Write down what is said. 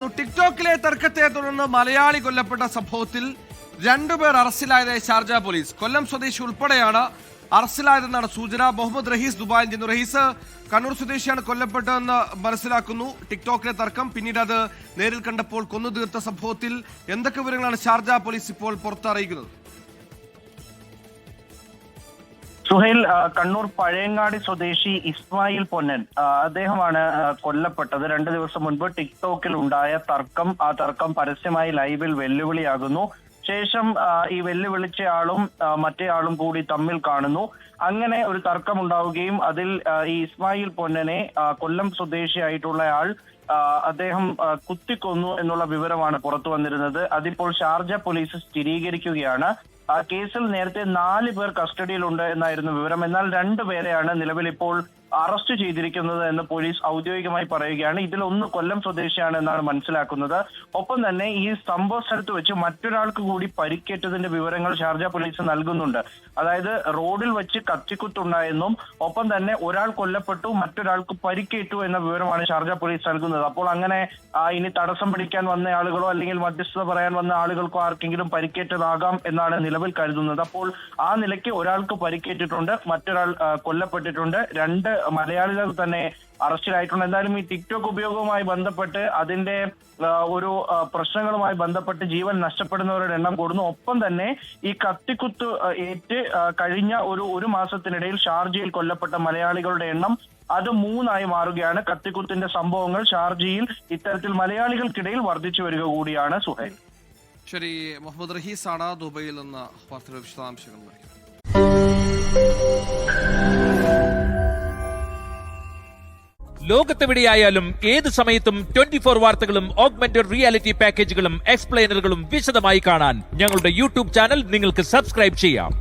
ടിക്ടോക്കിലെ തർക്കത്തെ തുടർന്ന് മലയാളി കൊല്ലപ്പെട്ട സംഭവത്തിൽ രണ്ടുപേർ അറസ്റ്റിലായതായി ഷാർജ പോലീസ്. കൊല്ലം സ്വദേശി ഉൾപ്പെടെയാണ് അറസ്റ്റിലായതെന്നാണ് സൂചന. മുഹമ്മദ് റഹീസ് ദുബായിൽ ചെന്നു. റഹീസ്, കണ്ണൂർ സ്വദേശിയാണ് കൊല്ലപ്പെട്ടതെന്ന് മനസ്സിലാക്കുന്നു. ടിക്ടോക്കിലെ തർക്കം പിന്നീട് അത് നേരിൽ കണ്ടപ്പോൾ കൊന്നു തീർത്ത സംഭവത്തിൽ എന്തൊക്കെ വിവരങ്ങളാണ് ഷാർജ പോലീസ് ഇപ്പോൾ പുറത്തറിയിക്കുന്നത്? സുഹൈൽ, കണ്ണൂർ പഴയങ്ങാടി സ്വദേശി ഇസ്മായിൽ പൊന്നൻ അദ്ദേഹമാണ് കൊല്ലപ്പെട്ടത്. 2 ദിവസം മുൻപ് ടിക്ടോക്കിൽ ഉണ്ടായ തർക്കം, ആ തർക്കം പരസ്യമായി ലൈവിൽ വെല്ലുവിളിയാകുന്നു. ശേഷം ഈ വെല്ലുവിളിച്ച ആളും മറ്റേ ആളും കൂടി തമ്മിൽ കാണുന്നു. അങ്ങനെ ഒരു തർക്കം ഉണ്ടാവുകയും അതിൽ ഈ ഇസ്മായിൽ പൊന്നനെ കൊല്ലം സ്വദേശിയായിട്ടുള്ള ആൾ അദ്ദേഹം കുത്തിക്കൊന്നു എന്നുള്ള വിവരമാണ് പുറത്തു വന്നിരുന്നത്. അതിപ്പോൾ ഷാർജ പോലീസ് സ്ഥിരീകരിക്കുകയാണ്. കേസിൽ നേരത്തെ 4 പേർ കസ്റ്റഡിയിലുണ്ട് എന്നായിരുന്നു വിവരം. എന്നാൽ 2 പേരെയാണ് നിലവിൽ ഇപ്പോൾ അറസ്റ്റ് ചെയ്തിരിക്കുന്നത് എന്ന് പോലീസ് ഔദ്യോഗികമായി പറയുകയാണ്. ഇതിലൊന്ന് കൊല്ലം സ്വദേശിയാണ് എന്നാണ് മനസ്സിലാക്കുന്നത്. ഒപ്പം തന്നെ ഈ സംഭവ സ്ഥലത്ത് വെച്ച് മറ്റൊരാൾക്ക് കൂടി പരിക്കേറ്റതിന്റെ വിവരങ്ങൾ ഷാർജ പോലീസ് നൽകുന്നുണ്ട്. അതായത് റോഡിൽ വെച്ച് കത്തിക്കുത്തുണ്ടായെന്നും ഒപ്പം തന്നെ ഒരാൾ കൊല്ലപ്പെട്ടു, മറ്റൊരാൾക്ക് പരിക്കേറ്റു എന്ന വിവരമാണ് ഷാർജ പോലീസ് നൽകുന്നത്. അപ്പോൾ അങ്ങനെ ഇനി തടസ്സം പിടിക്കാൻ വന്ന ആളുകളോ അല്ലെങ്കിൽ മധ്യസ്ഥത പറയാൻ വന്ന ആളുകൾക്കോ ആർക്കെങ്കിലും പരിക്കേറ്റതാകാം എന്നാണ് നിലവിൽ കരുതുന്നത്. അപ്പോൾ ആ നിലയ്ക്ക് ഒരാൾക്ക് പരിക്കേറ്റിട്ടുണ്ട്, മറ്റൊരാൾ കൊല്ലപ്പെട്ടിട്ടുണ്ട്. 2 മലയാളികൾ തന്നെ അറസ്റ്റിലായിട്ടുണ്ട്. എന്തായാലും ഈ ടിക്ടോക്ക് ഉപയോഗവുമായി ബന്ധപ്പെട്ട് അതിന്റെ ഒരു പ്രശ്നങ്ങളുമായി ബന്ധപ്പെട്ട് ജീവൻ നഷ്ടപ്പെടുന്നവരുടെ എണ്ണം കൂടുന്നു. ഒപ്പം തന്നെ ഈ കത്തിക്കുത്ത് ഏറ്റ് കഴിഞ്ഞ ഒരു മാസത്തിനിടയിൽ ഷാർജയിൽ കൊല്ലപ്പെട്ട മലയാളികളുടെ എണ്ണം അത് 3 മാറുകയാണ്. കത്തിക്കുത്തിന്റെ സംഭവങ്ങൾ ഷാർജയിൽ ഇത്തരത്തിൽ മലയാളികൾക്കിടയിൽ വർദ്ധിച്ചു വരിക കൂടിയാണ്. സുഹൈൽ, ശരി. മുഹമ്മദ് റഹീസ് ആണ് ദുബൈയിൽ നിന്ന് വാർത്തയുടെ വിശദാംശങ്ങൾ നൽകിയത്. ലോകത്തെവിടെയായാലും ഏത് സമയത്തും 24 വാർത്തകളും ഓഗ്മെന്റഡ് റിയാലിറ്റി പാക്കേജുകളും എക്സ്പ്ലെയിനറുകളും വിശദമായി കാണാൻ ഞങ്ങളുടെ യൂട്യൂബ് ചാനൽ നിങ്ങൾക്ക് സബ്സ്ക്രൈബ് ചെയ്യാം.